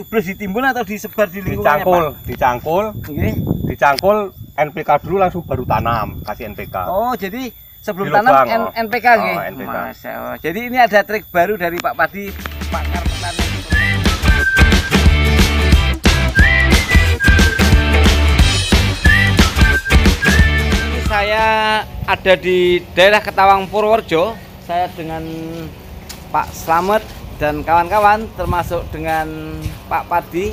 Terus ditimbun atau disebar di lingkungannya, Dicangkul, Pak? dicangkul, Oke. dicangkul NPK dulu langsung baru tanam, kasih NPK. Oh, jadi sebelum Di tanam lubang, NPK oh, nggih. NPK. Masya Allah. Jadi ini ada trik baru dari Pak Pardi, pakar petani. Ini saya ada di daerah Ketawang Purworejo. Saya dengan Pak Slamet dan kawan-kawan, termasuk dengan Pak Pardi.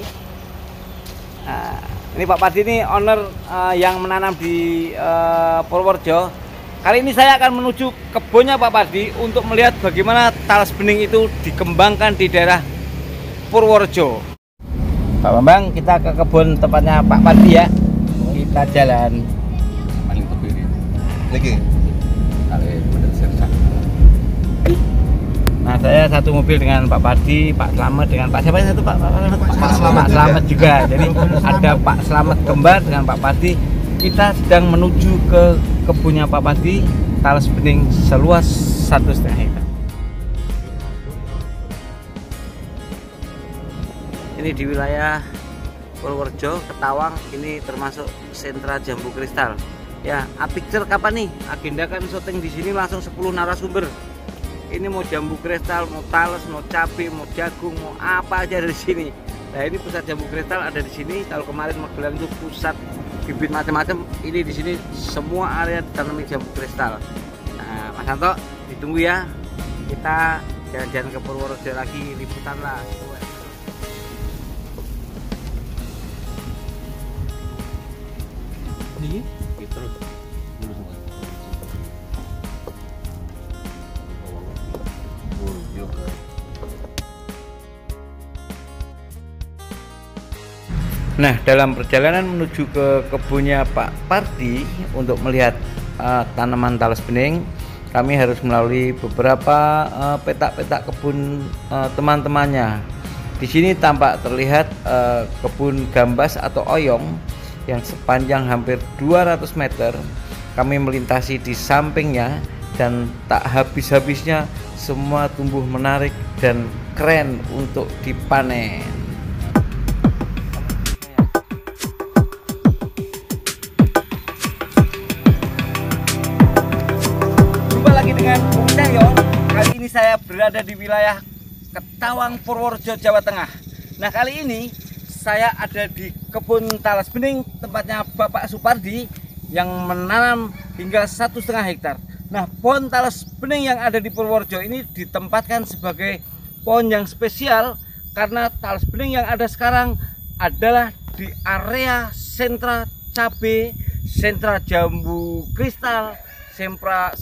Nah, ini Pak Pardi ini owner yang menanam di Purworejo. Kali ini saya akan menuju kebunnya Pak Pardi untuk melihat bagaimana talas bening itu dikembangkan di daerah Purworejo. Pak Bambang, kita ke kebun tempatnya Pak Pardi ya. Kita jalan. Paling tepi ini. Niki. Kali bener sersak. Nah, saya satu mobil dengan Pak Pardi, Pak Slamet dengan Pak siapa satu Pak? Pak Slamet juga. Jadi ada Pak Slamet kembar dengan Pak Pardi. Kita sedang menuju ke kebunnya Pak Pardi, talas bening seluas 1,5 hektar. Ini di wilayah Purworejo, Ketawang. Ini termasuk sentra jambu kristal. Ya, picture kapan nih? Agenda kan syuting di sini langsung 10 narasumber. Ini mau jambu kristal, mau talas, mau cabai, mau jagung, mau apa aja dari sini. Nah, ini pusat jambu kristal ada di sini. Kalau kemarin Magelang itu pusat bibit macam-macam, ini di sini semua area ditanami jambu kristal. Nah, Mas Santo, ditunggu ya. Kita jalan-jalan ke Purworejo lagi, liputan lah. Ini terus. Nah, dalam perjalanan menuju ke kebunnya Pak Pardi untuk melihat tanaman talas bening, kami harus melalui beberapa petak-petak kebun teman-temannya. Di sini tampak terlihat kebun gambas atau oyong yang sepanjang hampir 200 meter. Kami melintasi di sampingnya dan tak habis-habisnya semua tumbuh menarik dan keren untuk dipanen. Dengan Bung Cahyo, kali ini saya berada di wilayah Ketawang, Purworejo, Jawa Tengah. Nah, kali ini saya ada di kebun talas bening tempatnya Bapak Supardi yang menanam hingga 1,5 hektar. Nah, pohon talas bening yang ada di Purworejo ini ditempatkan sebagai pohon yang spesial karena talas bening yang ada sekarang adalah di area sentra cabai, sentra jambu kristal, sentra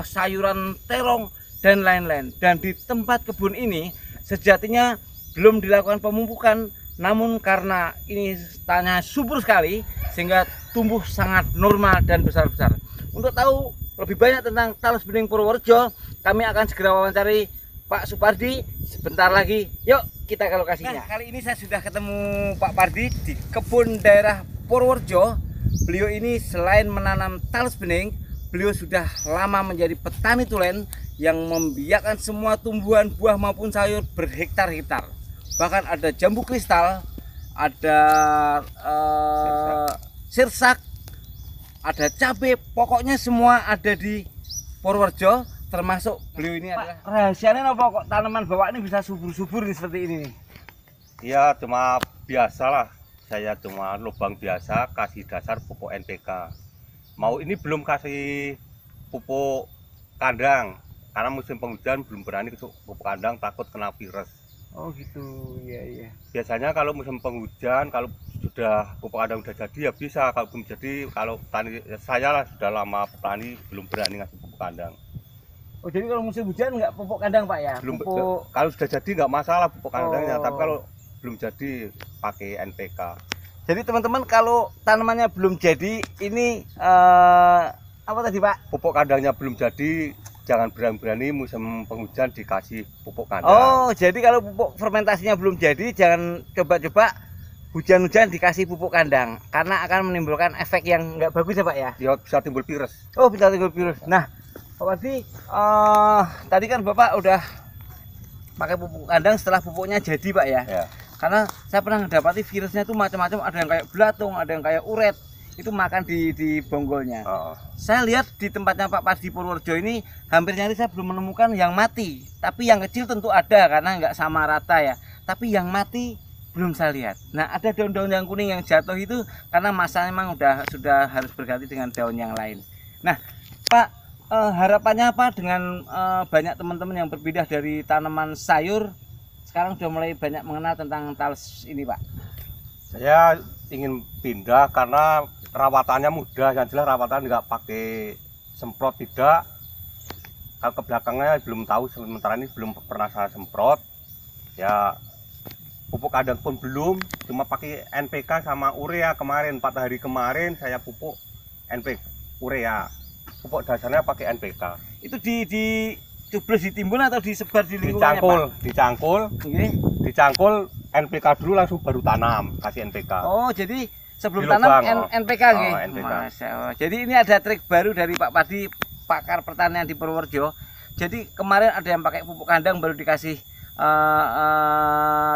sayuran terong dan lain-lain. Dan di tempat kebun ini sejatinya belum dilakukan pemupukan, namun karena ini tanahnya subur sekali sehingga tumbuh sangat normal dan besar-besar. Untuk tahu lebih banyak tentang talas bening Purworejo, kami akan segera wawancari Pak Supardi sebentar lagi. Yuk kita ke lokasinya. Nah, kali ini saya sudah ketemu Pak Pardi di kebun daerah Purworejo. Beliau ini selain menanam talas bening, beliau sudah lama menjadi petani tulen yang membiarkan semua tumbuhan buah maupun sayur berhektar-hektar. Bahkan ada jambu kristal, ada sirsak, ada cabai, pokoknya semua ada di Purworejo, termasuk beliau ini adalah. Rahasianya apa kok tanaman bawah ini bisa subur-subur seperti ini nih? Ya cuma biasalah. Saya cuma lubang biasa, kasih dasar pupuk NPK. Mau ini belum kasih pupuk kandang karena musim penghujan belum berani ke pupuk kandang, takut kena virus. Oh gitu, iya. Biasanya kalau musim penghujan, kalau sudah pupuk kandang sudah jadi ya bisa. Kalau belum jadi, kalau petani saya lah sudah lama petani belum berani ngasih pupuk kandang. Oh jadi kalau musim hujan nggak pupuk kandang Pak ya? Belum. Pupuk... Kalau sudah jadi nggak masalah pupuk kandangnya, tapi kalau belum jadi pakai NPK. Jadi teman-teman kalau tanamannya belum jadi, ini apa tadi Pak? Pupuk kandangnya belum jadi, jangan berani-berani musim penghujan dikasih pupuk kandang. Oh, jadi kalau pupuk fermentasinya belum jadi, jangan coba-coba hujan-hujan dikasih pupuk kandang, karena akan menimbulkan efek yang nggak bagus ya Pak ya? Ya bisa timbul virus. Oh, bisa timbul virus. Nah, Pak Pardi, tadi kan Bapak udah pakai pupuk kandang setelah pupuknya jadi Pak ya. Ya. Karena saya pernah mendapati virusnya itu macam-macam, ada yang kayak belatung, ada yang kayak uret, itu makan di bonggolnya. Saya lihat di tempatnya Pak Pardi Purworejo ini hampir nyaris saya belum menemukan yang mati, tapi yang kecil tentu ada karena nggak sama rata ya. Tapi yang mati belum saya lihat. Nah, ada daun-daun yang kuning yang jatuh itu karena masanya memang sudah harus berganti dengan daun yang lain. Nah, Pak, harapannya apa dengan banyak teman-teman yang berpindah dari tanaman sayur sekarang sudah mulai banyak mengenal tentang talas ini, Pak? Saya ingin pindah karena rawatannya mudah, yang jelas rawatan nggak pakai semprot tidak. Kalau ke belakangnya belum tahu, sementara ini belum pernah saya semprot. Ya pupuk kandang pun belum, cuma pakai NPK sama urea kemarin, 4 hari kemarin saya pupuk NPK urea. Pupuk dasarnya pakai NPK. Itu Cublos ditimbun atau disebar di lingkungannya, Pak? Dicangkul NPK dulu langsung baru tanam, kasih NPK. Oh, jadi sebelum Di tanam lubang, NPK nggih. NPK. Masya Allah. Jadi ini ada trik baru dari Pak Pardi, pakar pertanian di Purworejo. Jadi kemarin ada yang pakai pupuk kandang baru dikasih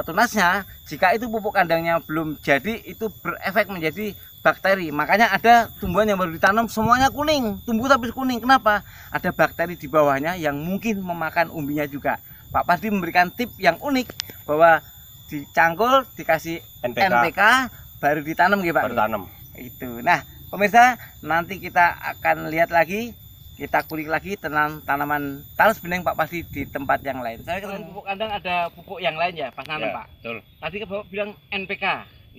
tunasnya. Jika itu pupuk kandangnya belum jadi, itu berefek menjadi bakteri. Makanya ada tumbuhan yang baru ditanam semuanya kuning, tumbuh tapi kuning. Kenapa? Ada bakteri di bawahnya yang mungkin memakan umbinya juga. Pak Pardi memberikan tip yang unik bahwa dicangkul, dikasih NPK baru ditanam gitu Pak. Baru tanam. Itu. Nah, pemirsa, nanti kita akan lihat lagi, kita kulik lagi tentang tanaman talas bening Pak Pardi di tempat yang lain. Saya ketemu pupuk kandang ada pupuk yang lain ya, pas nanam Ya, Pak. betul. Tadi Bapak bilang NPK.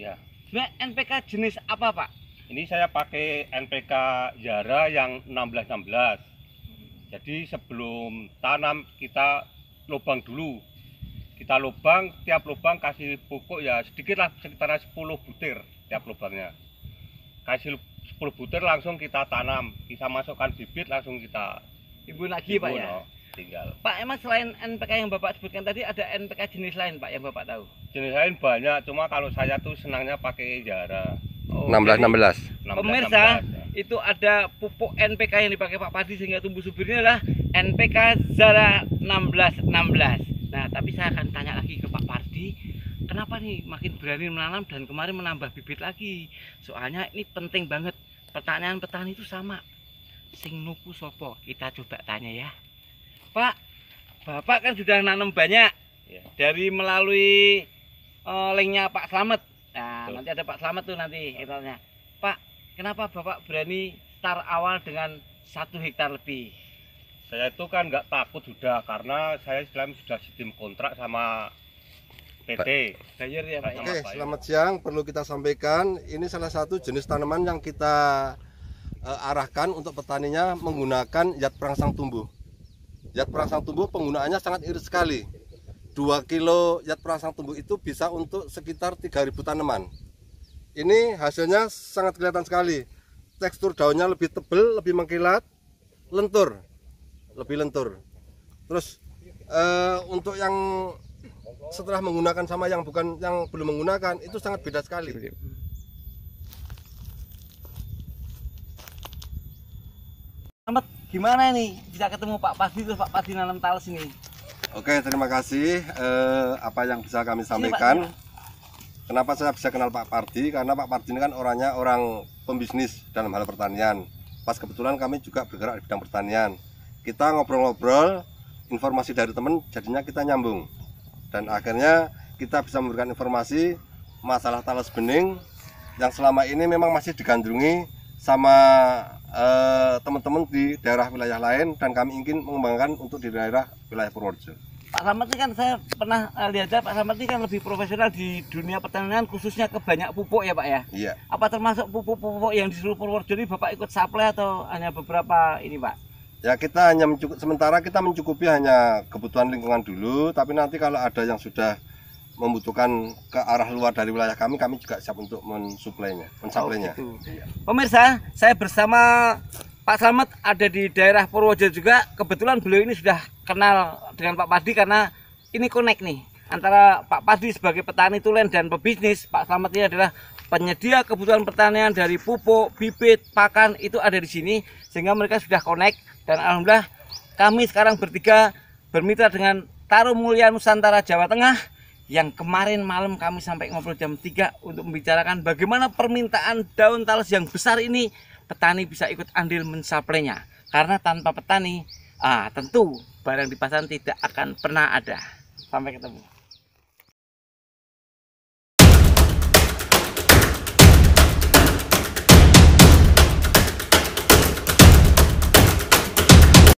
Ya. Sebenarnya NPK jenis apa Pak? Ini saya pakai NPK Yara yang 16-16. Jadi sebelum tanam kita lubang dulu. Kita lubang, tiap lubang kasih pupuk ya sedikit lah, sekitar 10 butir tiap lubangnya. Kasih 10 butir langsung kita tanam. Kita masukkan bibit langsung kita Ibu lagi Pak ya? Tinggal. Pak, emang selain NPK yang Bapak sebutkan tadi ada NPK jenis lain Pak yang Bapak tahu? Jenis lain banyak, cuma kalau saya tuh senangnya pakai Yara. Oh, 16-16. Pemirsa, itu ada pupuk NPK yang dipakai Pak Pardi sehingga tumbuh subirnya adalah NPK Zara 16-16. Nah, tapi saya akan tanya lagi ke Pak Pardi, kenapa nih makin berani menanam dan kemarin menambah bibit lagi? Soalnya ini penting banget. Pertanyaan petani itu sama. Sing nuku sopo? Kita coba tanya ya. Pak, Bapak kan sudah nanam banyak Ya. dari melalui linknya Pak Slamet. Nah, Betul. nanti ada Pak Slamet tuh nanti kita tanya. Pak, kenapa Bapak berani start awal dengan 1 hektar lebih? Saya itu kan nggak takut sudah, karena saya istilahnya sudah sistem kontrak sama PT. Bayar ya Pak. Oke, selamat siang. Perlu kita sampaikan, ini salah satu jenis tanaman yang kita arahkan untuk petaninya menggunakan zat perangsang tumbuh. Zat perangsang tumbuh penggunaannya sangat irit sekali. 2 kilo zat perangsang tumbuh itu bisa untuk sekitar 3.000 tanaman. Ini hasilnya sangat kelihatan sekali. Tekstur daunnya lebih tebal, lebih mengkilat, lentur, lebih lentur. Terus untuk yang setelah menggunakan sama yang belum menggunakan itu sangat beda sekali. Slamet, gimana nih bisa ketemu Pak Pardi terus Pak Pardi nanam talas ini? Oke, terima kasih. Apa yang bisa kami sampaikan? Kenapa saya bisa kenal Pak Pardi? Karena Pak Pardi ini kan orangnya orang pembisnis dalam hal pertanian. Pas kebetulan kami juga bergerak di bidang pertanian. Kita ngobrol-ngobrol, informasi dari teman, jadinya kita nyambung. Dan akhirnya kita bisa memberikan informasi masalah talas bening yang selama ini memang masih digandrungi sama teman-teman di daerah wilayah lain, dan kami ingin mengembangkan untuk di daerah wilayah Purworejo. Pak Slamet ini kan saya pernah lihat Pak Slamet ini kan lebih profesional di dunia pertanian, khususnya ke banyak pupuk ya Pak ya? Iya. Apa termasuk pupuk-pupuk yang di seluruh Purworejo ini Bapak ikut supply atau hanya beberapa ini Pak? Ya, kita hanya sementara kita mencukupi hanya kebutuhan lingkungan dulu, tapi nanti kalau ada yang sudah membutuhkan ke arah luar dari wilayah kami juga siap untuk mensuplainya. Oh, gitu. Pemirsa, saya bersama Pak Slamet ada di daerah Purworejo juga. Kebetulan beliau ini sudah kenal dengan Pak Pardi karena ini connect nih antara Pak Pardi sebagai petani tulen dan pebisnis. Pak Slamet ini adalah penyedia kebutuhan pertanian dari pupuk, bibit, pakan, itu ada di sini sehingga mereka sudah connect. Dan alhamdulillah kami sekarang bertiga bermitra dengan Tarumulya Nusantara Jawa Tengah, yang kemarin malam kami sampai ngobrol jam 3 untuk membicarakan bagaimana permintaan daun talas yang besar ini petani bisa ikut andil mensuplainya. Karena tanpa petani tentu barang di pasaran tidak akan pernah ada. Sampai ketemu.